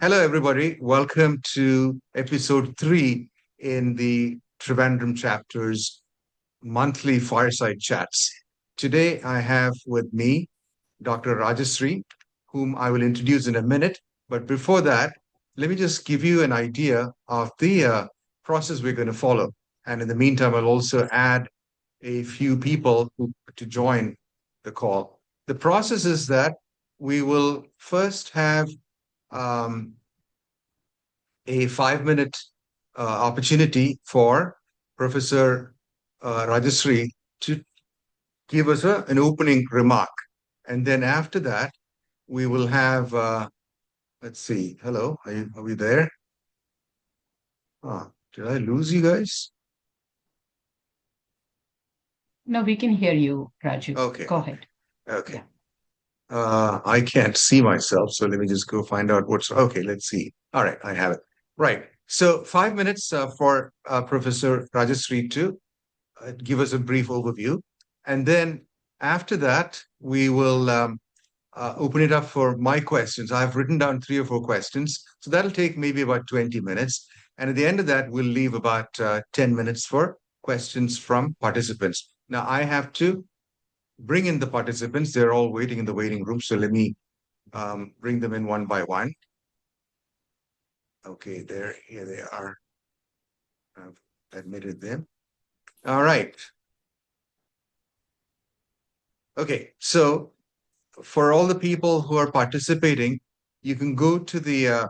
Hello, everybody. Welcome to episode 3 in the Trivandrum chapter's monthly Fireside chats. Today, I have with me Dr. Rajashree, whom I will introduce in a minute. But before that, let me just give you an idea of the process we're going to follow. And in the meantime, I'll also add a few people to join the call. The process is that we will first have um, a 5 minute opportunity for Professor Rajashree to give us an opening remark. And then after that, we will have, let's see, hello, are we there? Did I lose you guys? No, we can hear you, Raju. Okay. Go ahead. Okay. I can't see myself, so let me just go find out what's okay. Let's see. All right, I have it. Right. So 5 minutes for Professor Rajashree to give us a brief overview, and then after that we will open it up for my questions. I've written down 3 or 4 questions, so that'll take maybe about 20 minutes, and at the end of that we'll leave about 10 minutes for questions from participants. Now I have to bring in the participants. They're all waiting in the waiting room. So let me bring them in one by one. Okay, here they are. I've admitted them. All right. Okay, so for all the people who are participating, you can go to the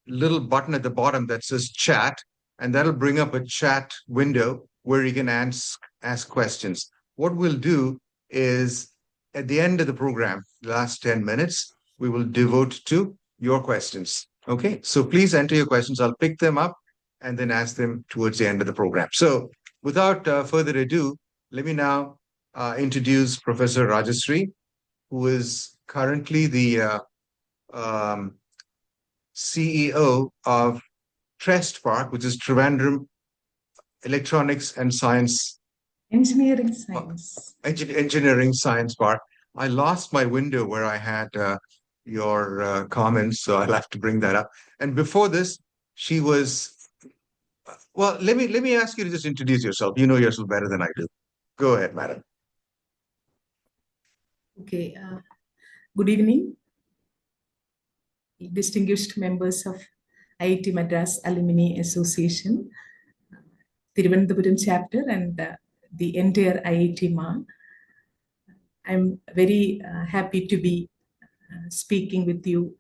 little button at the bottom that says chat, and that'll bring up a chat window where you can ask questions. What we'll do is at the end of the program, the last 10 minutes, we will devote to your questions. Okay, so please enter your questions. I'll pick them up and then ask them towards the end of the program. So without further ado, let me now introduce Professor Rajashree, who is currently the CEO of Trest Park, which is Trivandrum Electronics and Science Engineering Science. Engineering Science Park. I lost my window where I had your comments, so I'll have to bring that up. And before this, she was. Well, let me ask you to just introduce yourself. You know yourself better than I do. Go ahead, madam. Okay. Good evening, distinguished members of IIT Madras Alumni Association, Trivandrum chapter, and the entire IIT MA. I'm very happy to be speaking with you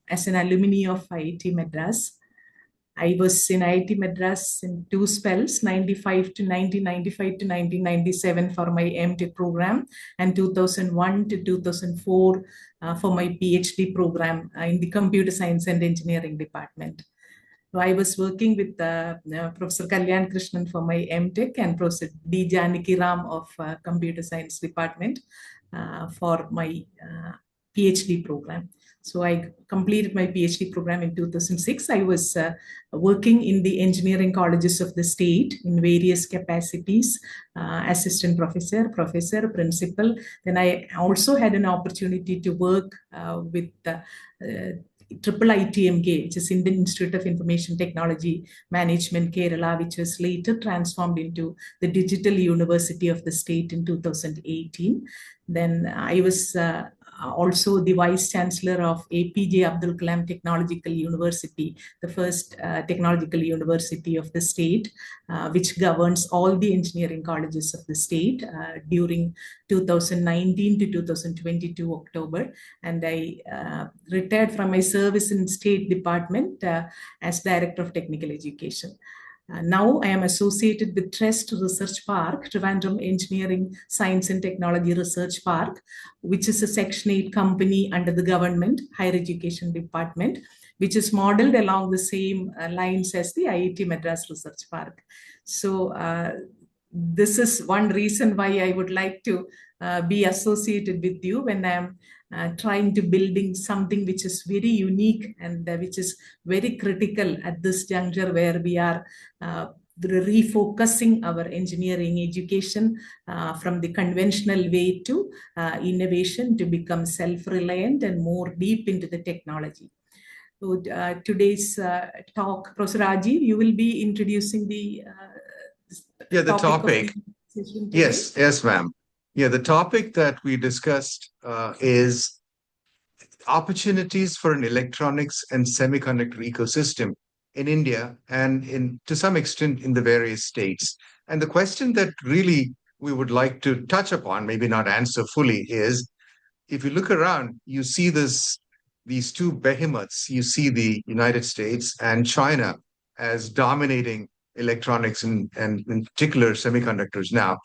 as an alumni of IIT Madras. I was in IIT Madras in 2 spells, 95 to 1995 to 1997 for my MTech program, and 2001 to 2004 for my PhD program in the Computer Science and Engineering department. So I was working with Professor Kalyan Krishnan for my MTech and Professor D. Janaki Ram of Computer Science department for my PhD program. So I completed my PhD program in 2006. I was working in the engineering colleges of the state in various capacities, assistant professor, principal. Then I also had an opportunity to work with Triple ITMK, which is Indian Institute of Information Technology Management, Kerala, which was later transformed into the Digital University of the state in 2018. Then I was also the Vice Chancellor of APJ Abdul Kalam Technological University, the first technological university of the state, which governs all the engineering colleges of the state during 2019 to 2022 October. And I retired from my service in State Department as Director of Technical Education. Now I am associated with Trest Research Park, Trivandrum Engineering, Science and Technology Research Park, which is a Section 8 company under the government higher education department, which is modeled along the same lines as the IIT Madras Research Park. So this is one reason why I would like to be associated with you when I'm trying to building something which is very unique and which is very critical at this juncture where we are refocusing our engineering education from the conventional way to innovation to become self-reliant and more deep into the technology. So today's talk, Professor Rajiv, you will be introducing the The topic of topic. the session today. Yes, ma'am. The topic that we discussed is opportunities for an electronics and semiconductor ecosystem in India and to some extent in the various states. And the question that really we would like to touch upon, maybe not answer fully, is if you look around, you see these two behemoths. You see the United States and China as dominating electronics and in particular semiconductors. Now,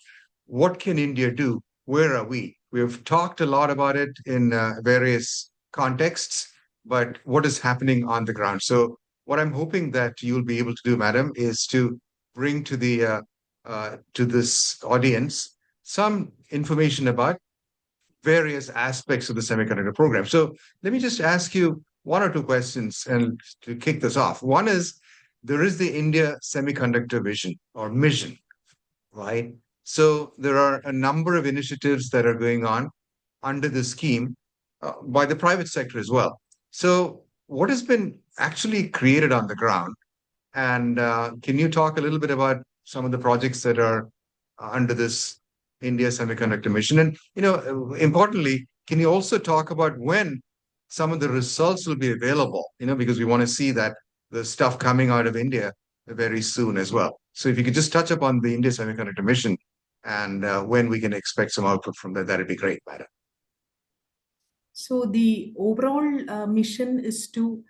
what can India do? Where are we? We've talked a lot about it in various contexts, but what is happening on the ground? So, what I'm hoping that you'll be able to do, madam, is to bring to this audience some information about various aspects of the semiconductor program. So let me just ask you one or two questions and to kick this off. One is there is the India semiconductor vision or mission, right? So there are a number of initiatives that are going on under the scheme by the private sector as well. So what has been actually created on the ground? And can you talk a little bit about some of the projects that are under this India Semiconductor Mission? And importantly, can you also talk about when some of the results will be available? Because we want to see that the stuff coming out of India very soon as well. So if you could just touch upon the India Semiconductor Mission and when we can expect some output from that, that'd be great, madam. So the overall mission is to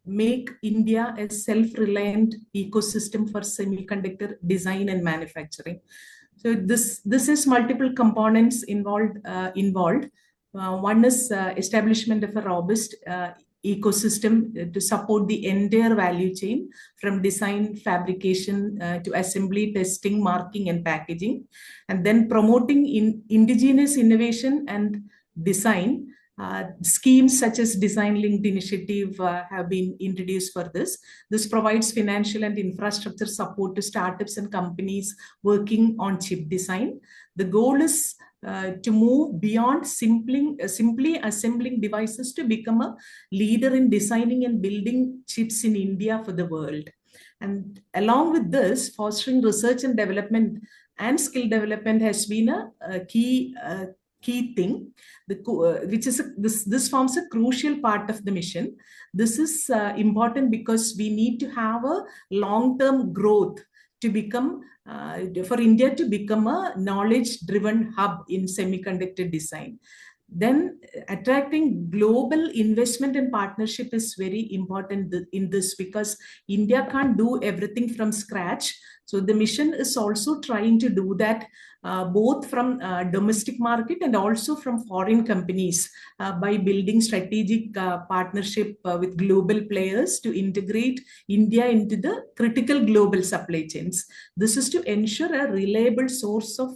make India a self-reliant ecosystem for semiconductor design and manufacturing. So this is multiple components involved. One is establishment of a robust ecosystem to support the entire value chain from design, fabrication to assembly, testing, marking, and packaging, and then promoting indigenous innovation and design. Schemes such as Design Linked Initiative have been introduced for this. This provides financial and infrastructure support to startups and companies working on chip design. The goal is to move beyond simply assembling devices to become a leader in designing and building chips in India for the world. And along with this, fostering research and development and skill development has been a key thing, which is this forms a crucial part of the mission. This is important because we need to have a long-term growth to become for India to become a knowledge-driven hub in semiconductor design. Then attracting global investment and partnership is very important in this because India can't do everything from scratch. So the mission is also trying to do that both from domestic market and also from foreign companies by building strategic partnership with global players to integrate India into the critical global supply chains. This is to ensure a reliable source of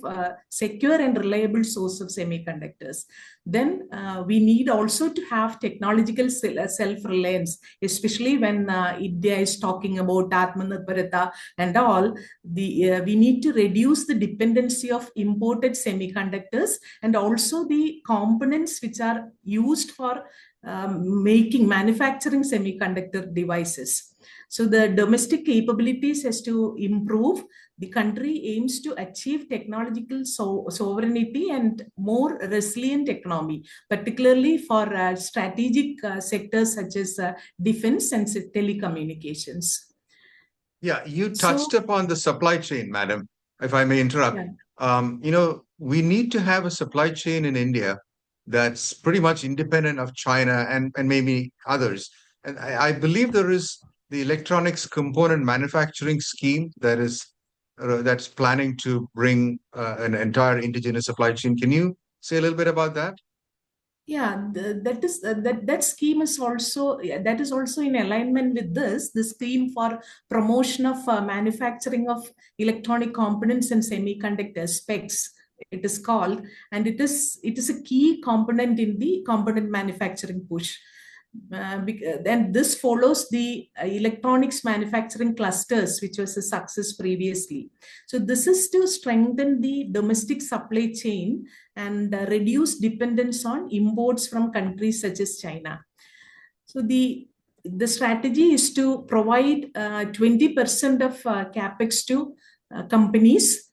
secure and reliable source of semiconductors. Then we need also to have technological self-reliance, especially when India is talking about Atmanirbharta and all. We need to reduce the dependency of imported semiconductors and also the components which are used for manufacturing semiconductor devices. So the domestic capabilities has to improve. The country aims to achieve technological sovereignty and more resilient economy, particularly for strategic sectors such as defense and telecommunications. Yeah, you touched upon the supply chain, madam, if I may interrupt. Yeah. We need to have a supply chain in India that's pretty much independent of China and maybe others. And I believe there is the electronics component manufacturing scheme that's planning to bring an entire indigenous supply chain. Can you say a little bit about that? Yeah, that scheme is also in alignment with the scheme for promotion of manufacturing of electronic components and semiconductor specs. It is called, and it is a key component in the component manufacturing push. Then this follows the electronics manufacturing clusters, which was a success previously. So this is to strengthen the domestic supply chain and reduce dependence on imports from countries such as China. So the the strategy is to provide 20% of capex to companies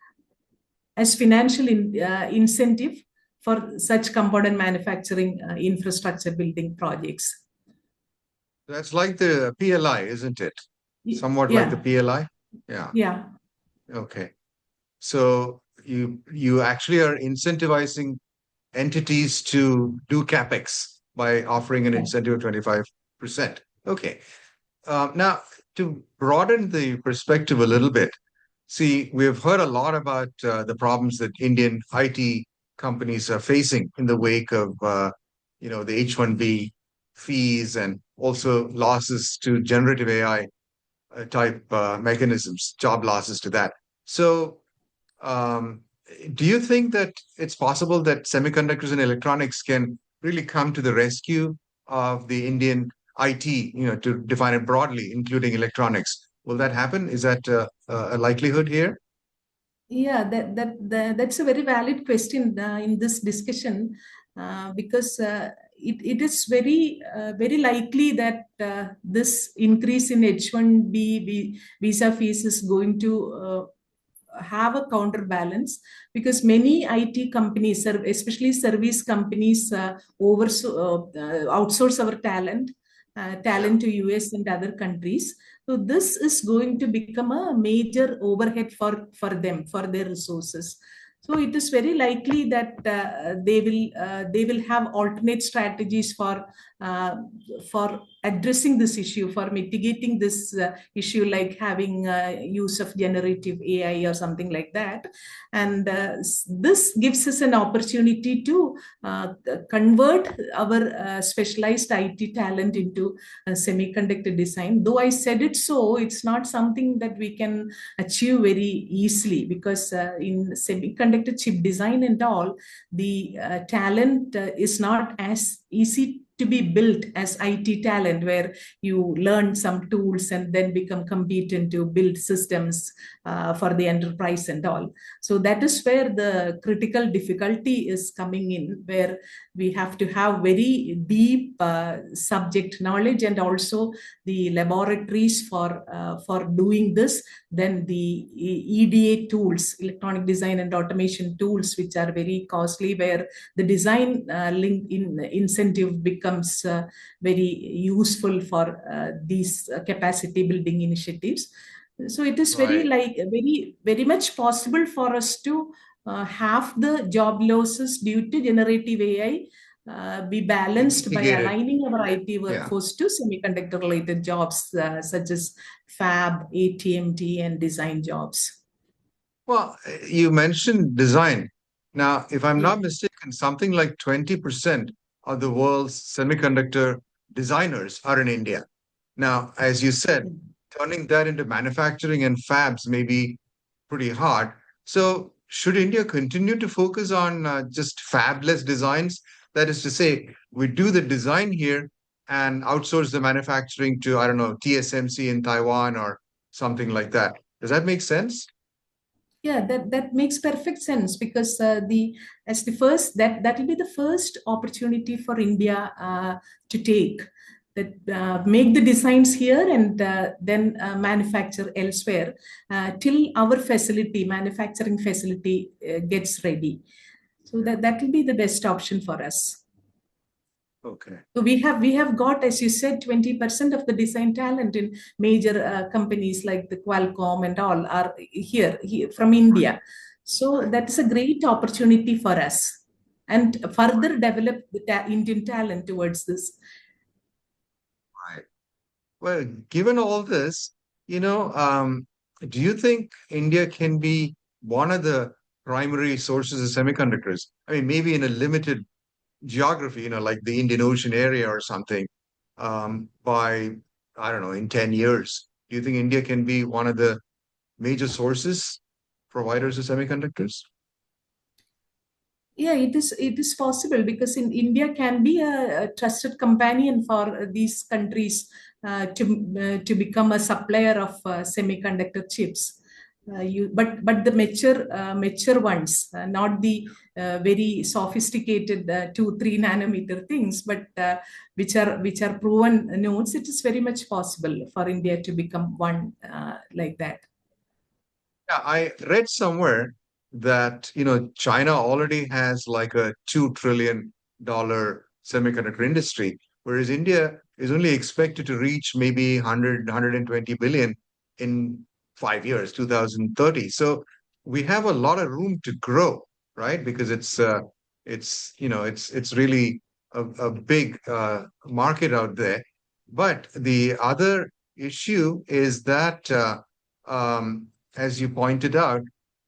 as financial incentive for such component manufacturing infrastructure building projects. That's like the PLI, isn't it? Somewhat like the Yeah, PLI? Yeah. yeah, Okay. So you actually are incentivizing entities to do capex by offering an yeah. incentive of 25%. Okay. Now, to broaden the perspective a little bit, see, we've heard a lot about the problems that Indian IT companies are facing in the wake of, the H-1B fees and also losses to generative AI type mechanisms, job losses to that. So, um, do you think that it's possible that semiconductors and electronics can really come to the rescue of the Indian IT, to define it broadly, including electronics? Will that happen? Is that a likelihood here? Yeah, that's a very valid question in this discussion because it is very likely that this increase in H-1B visa fees is going to have a counterbalance because many IT companies, especially service companies, outsource our Yeah, talent to US and other countries. So this is going to become a major overhead for them, for their resources. So it is very likely that they will have alternate strategies uh, for addressing this issue, for mitigating this issue, like having use of generative AI or something like that. And this gives us an opportunity to convert our specialized IT talent into semiconductor design. Though I said it so, it's not something that we can achieve very easily because in semiconductor chip design and all, the talent is not as easy to be built as IT talent, where you learn some tools and then become competent to build systems for the enterprise and all. So that is where the critical difficulty is coming in, where we have to have very deep subject knowledge and also the laboratories for doing this. Then the EDA tools, electronic design and automation tools, which are very costly, where the design incentive becomes very useful for these capacity building initiatives. So it is right. very much possible for us to have the job losses due to generative AI be Be balanced by mitigated. aligning our IT Yeah. workforce to semiconductor related jobs such as fab, ATMT, and design jobs. Well, you mentioned design. Now, if I'm Yeah. not mistaken, something like 20% of the world's semiconductor designers are in India. Now, as you said, turning that into manufacturing and fabs may be pretty hard. So, should India continue to focus on just fabless designs? That is to say, we do the design here and outsource the manufacturing to, I don't know, TSMC in Taiwan or something like that. Does that make sense? Yeah, that makes perfect sense because the first that will be the first opportunity for India to take that make the designs here and then manufacture elsewhere till our manufacturing facility gets ready. So that will be the best option for us. Okay. So we have got, as you said, 20% of the design talent in major companies like the Qualcomm and all are here from India. So Right. that is a great opportunity for us and further develop the Indian talent towards this. Right. Well, given all this, do you think India can be one of the primary sources of semiconductors? I mean, maybe in a limited geography, like the Indian Ocean area or something, by, I don't know, in 10 years. Do you think India can be one of the major sources, providers of semiconductors? Yeah, it is possible because in India can be a trusted companion for these countries to become a supplier of semiconductor chips. but the mature ones, not the very sophisticated 2-3 nanometer things, but which are proven nodes. It is very much possible for India to become one like that. Yeah, I read somewhere that, China already has like a $2 trillion semiconductor industry, whereas India is only expected to reach maybe 120 billion in 5 years, 2030. So we have a lot of room to grow, right? Because it's really a big market out there. But the other issue is that um, as you pointed out,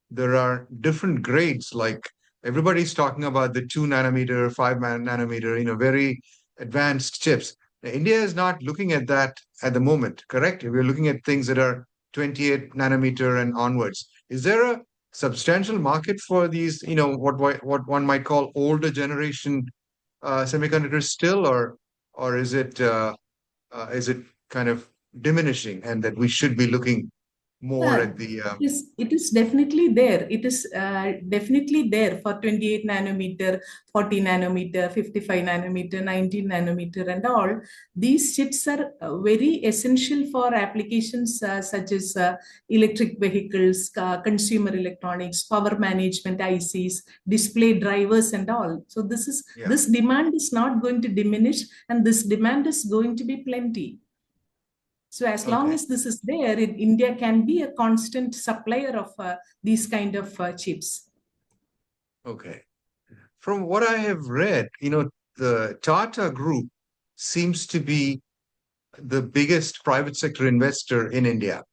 there are different grades. Like everybody's talking about the 2 nanometer, 5 nanometer, very advanced chips. Now, India is not looking at that at the moment, correct? We're looking at things that are 28 nanometer and onwards. Is there a substantial market for these, what one might call older generation semiconductors still, or is it kind of diminishing, and that we should be looking more Yeah, at the it is definitely there. It is definitely there for 28 nanometer, 40 nanometer, 55 nanometer, 19 nanometer, and all. These chips are very essential for applications such as electric vehicles, consumer electronics, power management ICs, display drivers, and all. So Yeah. this demand is not going to diminish, and this demand is going to be plenty. So as long Okay. as this is there, India can be a constant supplier of these kind of chips. Okay. From what I have read, the Tata Group seems to be the biggest private sector investor in India.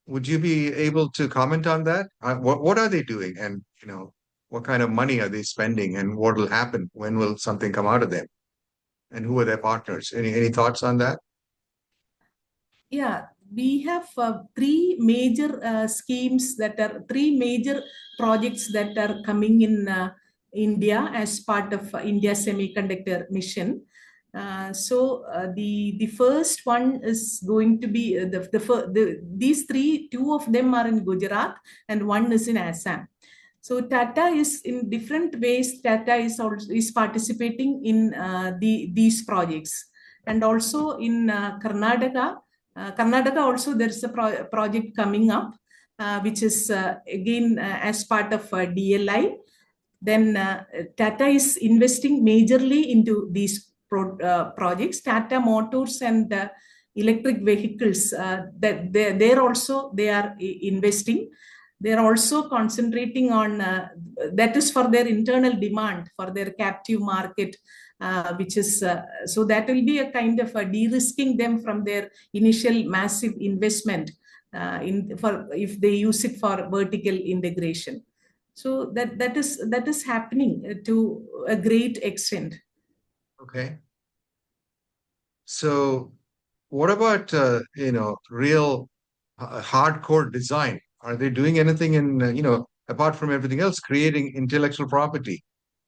Would you be able to comment on that? What are they doing? And, what kind of money are they spending? And what will happen? When will something come out of them? And who are their partners? Any thoughts on that? Yeah, we have three major three major projects that are coming in India as part of India Semiconductor Mission. The first one is going to be these three. Two of them are in Gujarat and one is in Assam. So Tata is in different ways. Tata is participating in these projects, and also in Karnataka. Karnataka also there is a project coming up, which is again as part of DLI. Then Tata is investing majorly into these projects. Tata Motors and electric vehicles, that they are investing. They are also concentrating on that is for their internal demand, for their captive market, which is so that will be a kind of de-risking them from their initial massive investment for if they use it for vertical integration. So that is happening to a great extent. Okay. So what about, real hardcore design? Are they doing anything in, apart from everything else, creating intellectual property?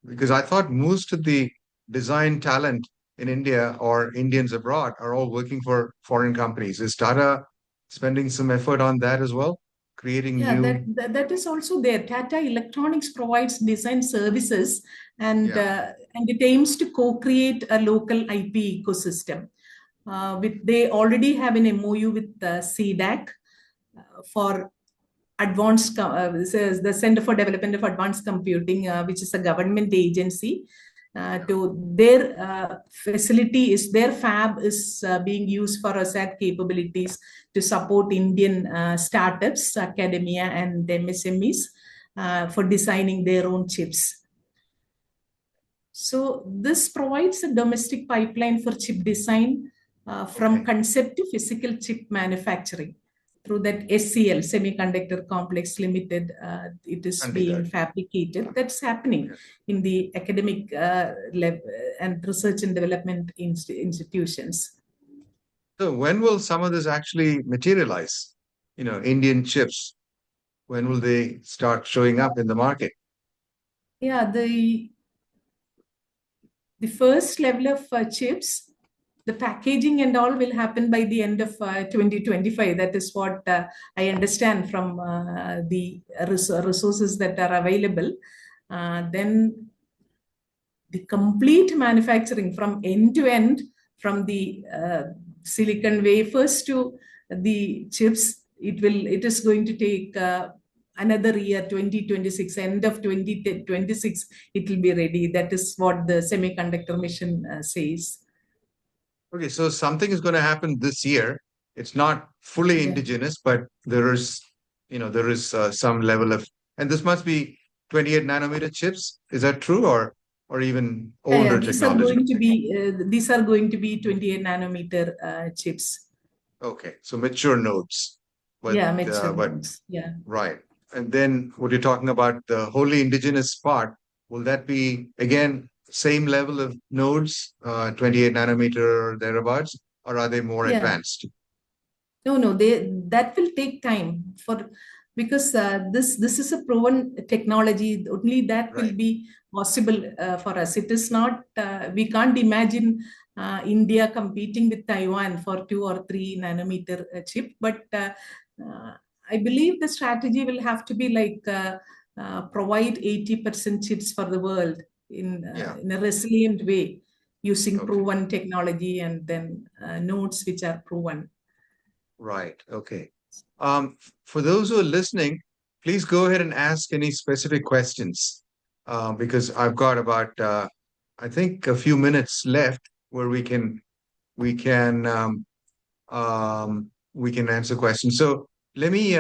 Because I thought most of the design talent in India or Indians abroad are all working for foreign companies. Is Tata spending some effort on that as well? Creating Yeah, new, that is also there. Tata Electronics provides design services, yeah, and it aims to co-create a local IP ecosystem. They already have an MOU with CDAC for this is the Center for Development of Advanced Computing, which is a government agency. yeah. To their facility is their fab is being used for ASAT capabilities to support Indian startups, academia, and MSMEs for designing their own chips. So this provides a domestic pipeline for chip design from Okay. concept to physical chip manufacturing through that SCL, Semiconductor Complex Limited. It is being Chandigarh. fabricated. That's happening Yeah. in the academic and research and development institutions. So when will some of this actually materialize? Indian chips, when will they start showing up in the market? Yeah, the first level of chips the packaging and all will happen by the end of 2025. That is what I understand from the resources that are available. Then the complete manufacturing from end to end, from the silicon wafers to the chips, it is going to take another year, 2026, end of 2026, it will be ready. That is what the semiconductor mission says. Okay, so something is going to happen this year. It's not fully indigenous, but there is, some level of, and this must be 28 nanometer chips. Is that true, or even older these technology? These are going to be 28 nanometer chips. Okay, so mature nodes. Mature nodes. Yeah. Right. And then what you're talking about, the wholly indigenous part, will that be again same level of nodes, 28 nanometer or thereabouts, or are they more advanced? No, that will take time because this is a proven technology. Only that will be possible for us. It is not. We can't imagine India competing with Taiwan for 2 or 3 nanometer chip. But I believe the strategy will have to be like provide 80% chips for the world in a resilient way, using proven technology and then nodes which are proven. Right. Okay. For those who are listening, please go ahead and ask any specific questions because I've got about, I think, a few minutes left where we can answer questions. So let me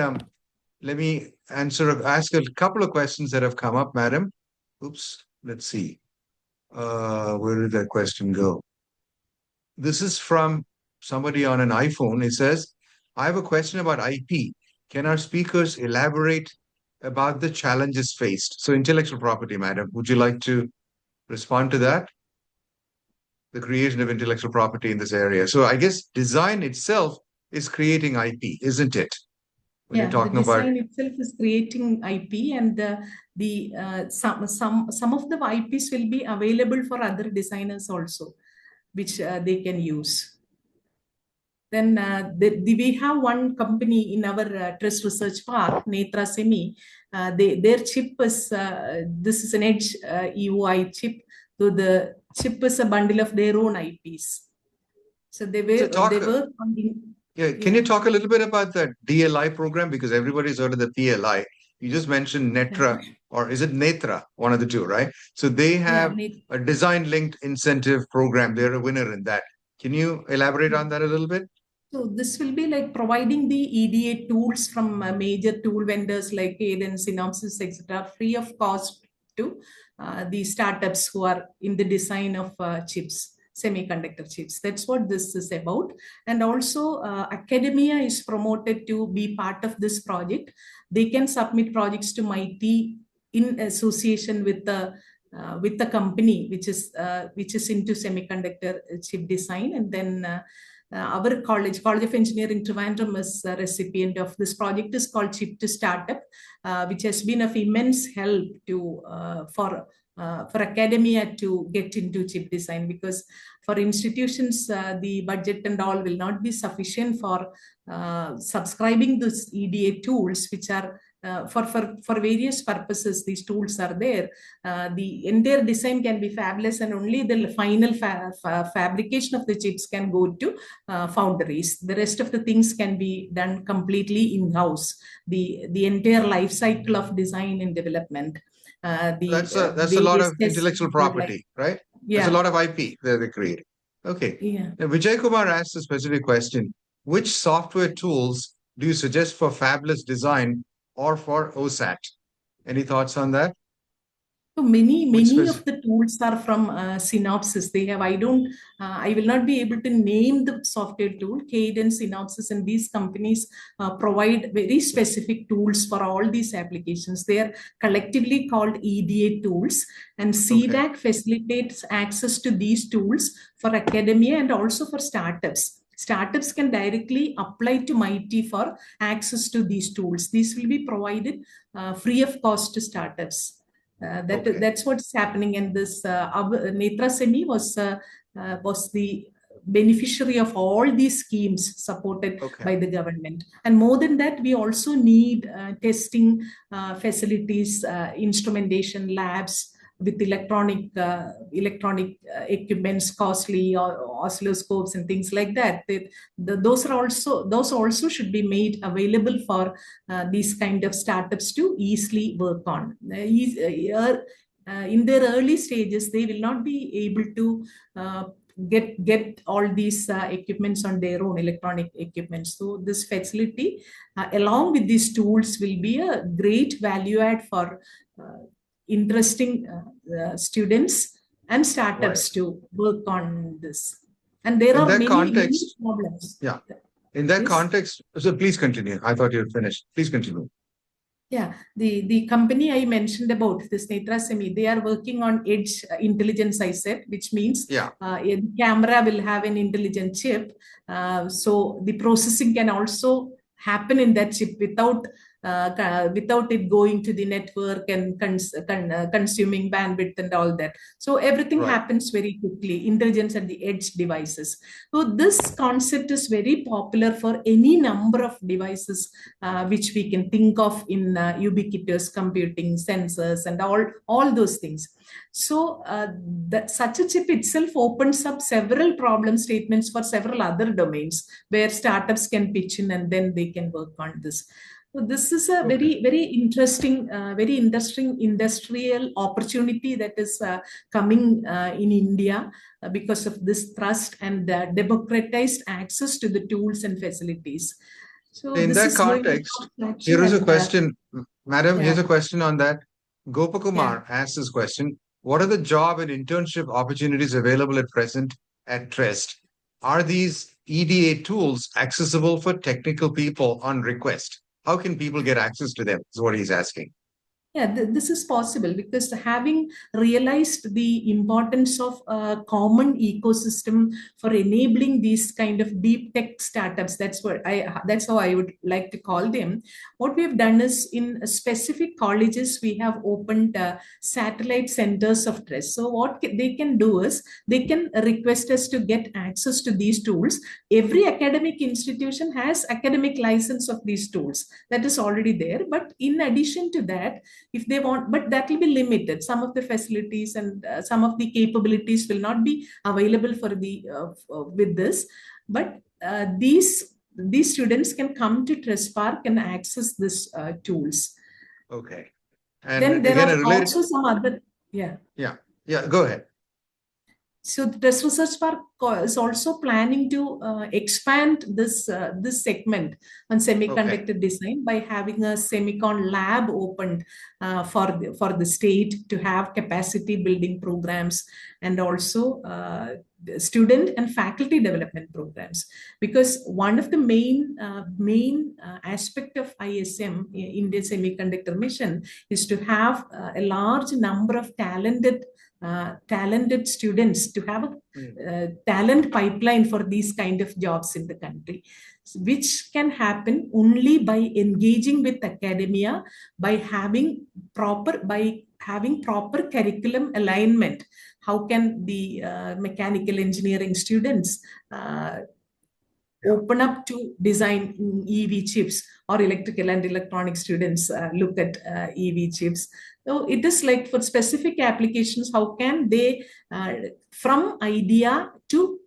ask a couple of questions that have come up, madam. Oops. Let's see. Where did that question go? This is from somebody on an iPhone. It says, I have a question about IP. Can our speakers elaborate about the challenges faced? So intellectual property, madam, would you like to respond to that? The creation of intellectual property in this area. So I guess design itself is creating IP, isn't it? When you're talking the design itself is creating IP, and some of the IPs will be available for other designers also, which they can use. Then we have one company in our Trust Research Park, Netra Semi. Their chip is, this is an Edge EUI chip. So the chip is a bundle of their own IPs. So they work on the... Can you talk a little bit about the DLI program? Because everybody's heard of the PLI. You just mentioned Netra, or is it Netra? One of the two, right? So they have a design-linked incentive program. They're a winner in that. Can you elaborate on that a little bit? So this will be like providing the EDA tools from major tool vendors like Cadence, Synopsys, etc., free of cost to the startups who are in the design of chips, semiconductor chips. That's what this is about. And also academia is promoted to be part of this project. They can submit projects to MIT in association with the company which is into semiconductor chip design. And then our college of engineering Trivandrum is a recipient of this project. Is called Chip to Startup, which has been of immense help to for academia to get into chip design, because for institutions the budget and all will not be sufficient for subscribing these EDA tools, which are for various purposes. These tools are there. The entire design can be fabless, and only the final fabrication of the chips can go to foundries. The rest of the things can be done completely in-house. The entire life cycle of design and development. That's a lot of intellectual property, right? There's a lot of IP that they create. Okay. Now, Vijay Kumar asked a specific question. Which software tools do you suggest for fabless design or for OSAT? Any thoughts on that? So many of the tools are from Synopsys. They have, I will not be able to name the software tool. Cadence, Synopsys, and these companies provide very specific tools for all these applications. They are collectively called EDA tools, and CDAC facilitates access to these tools for academia and also for startups. Startups can directly apply to MIT for access to these tools. These will be provided free of cost to startups. That's what's happening. And this Netra Semi was the beneficiary of all these schemes supported Okay. by the government. And more than that, we also need testing facilities, instrumentation labs with electronic equipments, costly or oscilloscopes and things like that. Those also should be made available for these kind of startups to easily work on. In their early stages, they will not be able to get all these equipments on their own, electronic equipments. So this facility, along with these tools, will be a great value add for interesting students and startups to work on this. And there In are that many context, problems. yeah. In that Yes. context, so please continue. I thought you had finished. Please continue. Yeah, the company I mentioned about, this Netra Semi, they are working on edge intelligence, I said, which means a camera will have an intelligent chip. So the processing can also happen in that chip without it going to the network and consuming bandwidth and all that. So everything happens very quickly, intelligence at the edge devices. So this concept is very popular for any number of devices which we can think of in ubiquitous computing, sensors, and all those things. So such a chip itself opens up several problem statements for several other domains where startups can pitch in and then they can work on this. So this is a very interesting industrial opportunity that is coming in India because of this thrust and democratized access to the tools and facilities. So in that context, here is a question, Madam. Here's a question on that. Gopakumar asked this question: what are the job and internship opportunities available at present at Trest? Are these EDA tools accessible for technical people on request? How can people get access to them? Is what he's asking. Yeah, this is possible because having realized the importance of a common ecosystem for enabling these kind of deep tech startups, that's how I would like to call them. What we have done is in specific colleges, we have opened satellite centers of trust. So what they can do is they can request us to get access to these tools. Every academic institution has academic license of these tools that is already there. But in addition to that, if they want, but that will be limited. Some of the facilities and some of the capabilities will not be available for the with this. But these students can come to Trust Park and access these tools. Okay. And then there again, are also some other, go ahead. So the Trust Research Park is also planning to expand this segment on semiconductor design by having a semicon lab opened for the state to have capacity building programs and also student and faculty development programs. Because one of the main aspect of ISM, Indian Semiconductor Mission, is to have a large number of talented students, to have a talent pipeline for these kind of jobs in the country, which can happen only by engaging with academia, by having proper curriculum alignment. How can the mechanical engineering students open up to design EV chips, or electrical and electronic students look at EV chips? So it is like for specific applications, how can they, from idea to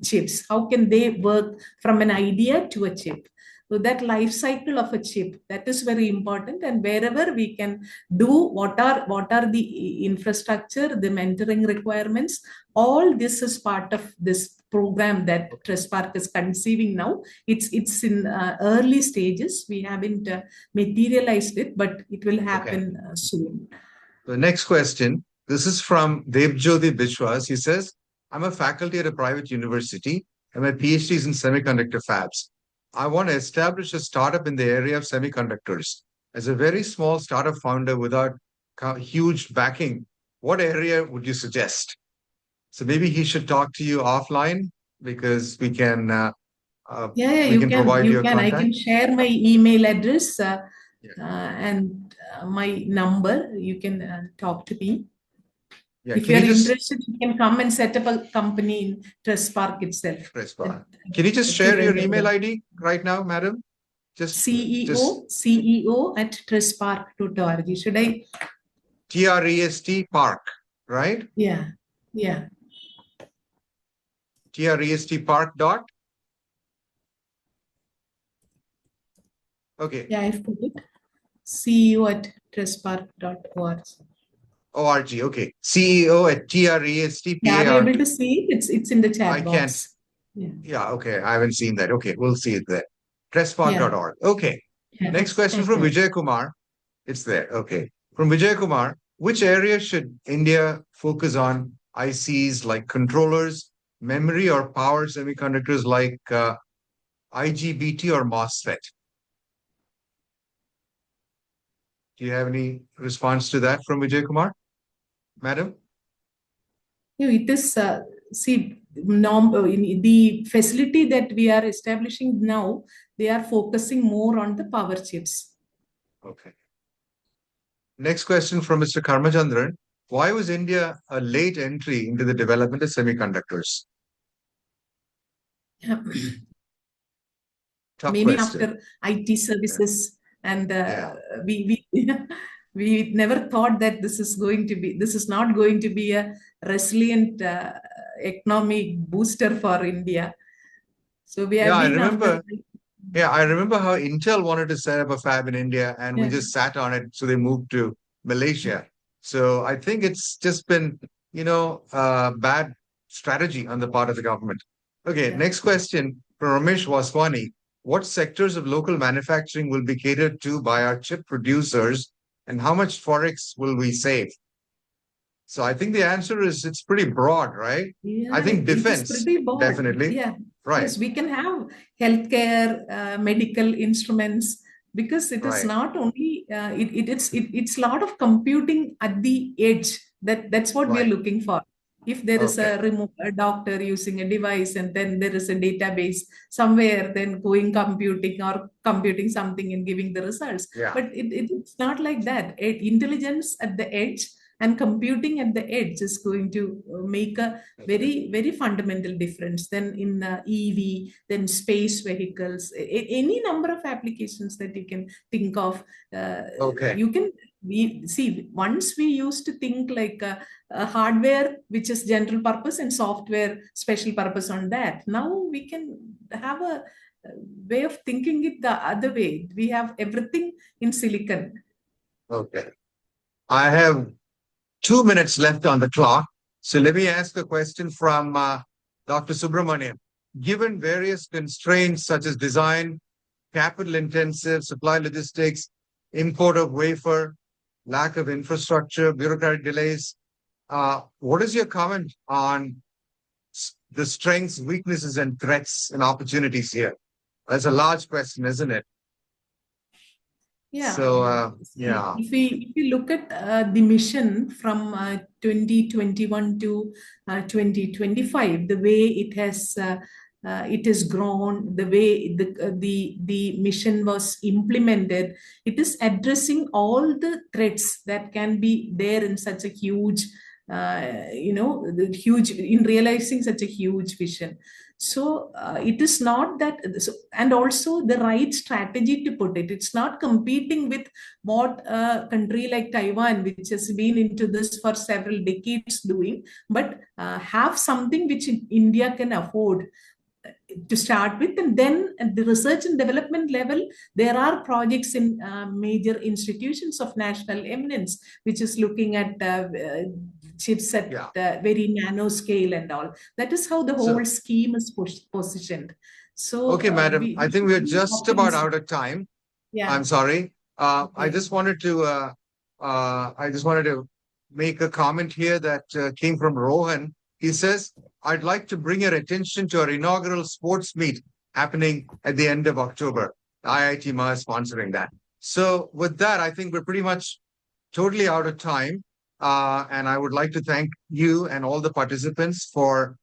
chips, how can they work from an idea to a chip? So that life cycle of a chip, that is very important. And wherever we can do, what are the infrastructure, the mentoring requirements, all this is part of this program that Trust Park is conceiving now. It's in early stages. We haven't materialized it, but it will happen soon. The next question, this is from Devjyoti Bishwas. He says, I'm a faculty at a private university and my PhD is in semiconductor fabs. I want to establish a startup in the area of semiconductors. As a very small startup founder without huge backing, what area would you suggest? So maybe he should talk to you offline, because we can provide your contact. I can share my email address and my number. You can talk to me. Yeah, If can you you are just interested, you can come and set up a company in Trust Park itself. press At, bar? Can you just share your email ID right now, madam? Just CEO at trustpark.org. Should I? TREST Park, right? Yeah. Yeah. TREST Park dot. Okay. Yeah, I've put it. CEO at trustpark.org. ORG. Okay. CEO at Yeah, are you able TRESTPARK. to see it? It's in the I chat can't. box. Yeah. Yeah. Okay. I haven't seen that. Okay. We'll see it there. Yeah. Tresspark.org. Okay. Yeah. Next question from Vijay Kumar. It's there. Okay. From Vijay Kumar, which area should India focus on ICs like controllers, memory, or power semiconductors like IGBT or MOSFET? Do you have any response to that from Vijay Kumar, madam? It is, see, in the facility that we are establishing now, they are focusing more on the power chips. Okay. Next question from Mr. Karmachandran. Why was India a late entry into the development of semiconductors? Yeah. Tough Maybe question. after IT services, and Yeah. we we never thought that this is not going to be a resilient economic booster for India. So we have Yeah, I been after. remember. Yeah, I remember how Intel wanted to set up a fab in India and we Yeah. just sat on it. So they moved to Malaysia. So I think it's just been, bad strategy on the part of the government. Okay, Yeah. next question from Ramesh Waswani. What sectors of local manufacturing will be catered to by our chip producers and how much forex will we save? So I think the answer is it's pretty broad, right? Yeah, I think it is defense, pretty broad. definitely. Yeah. Right, Yes, we can have healthcare, medical instruments, because it is right. not only it's a lot of computing at the edge. That's what we are Right. looking for. If there is Okay. a doctor using a device and then there is a database somewhere, then going computing or computing something and giving the results. Yeah. But it's not like that. Intelligence at the edge and computing at the edge is going to make a very, very fundamental difference. Then in EV, then space vehicles, any number of applications that you can think of. Okay. We see, once we used to think like a hardware which is general purpose and software special purpose on that. Now we can have a way of thinking it the other way. We have everything in silicon. Okay. I have 2 minutes left on the clock. So let me ask a question from Dr. Subramaniam. Given various constraints such as design, capital intensive, supply logistics, import of wafer, lack of infrastructure, bureaucratic delays, what is your comment on the strengths, weaknesses, and threats and opportunities here? That's a large question, isn't it? Yeah. So, yeah. If we look at the mission from 2021 to 2025, the way it has grown, the way the mission was implemented, it is addressing all the threats that can be there in such a huge, in realizing such a huge vision. So it is not that, and also the right strategy to put it. It's not competing with what a country like Taiwan, which has been into this for several decades, doing, but have something which India can afford to start with. And then at the research and development level, there are projects in major institutions of national eminence, which is looking at chips at very nano scale and all. That is how the whole scheme is positioned. So okay, madam, I think we're just about out of time. Yeah. I'm sorry. I just wanted to make a comment here that came from Rohan. He says, I'd like to bring your attention to our inaugural sports meet happening at the end of October. IIT MA is sponsoring that. So with that, I think we're pretty much totally out of time. And I would like to thank you and all the participants for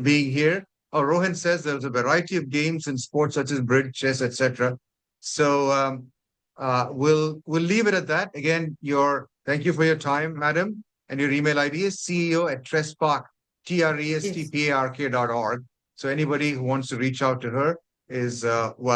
being here. Rohan says there's a variety of games and sports such as bridge, chess, etc. So we'll leave it at that. Again, thank you for your time, madam, and your email ID is CEO@Trespark, TRESTPARK.org. So anybody who wants to reach out to her is welcome.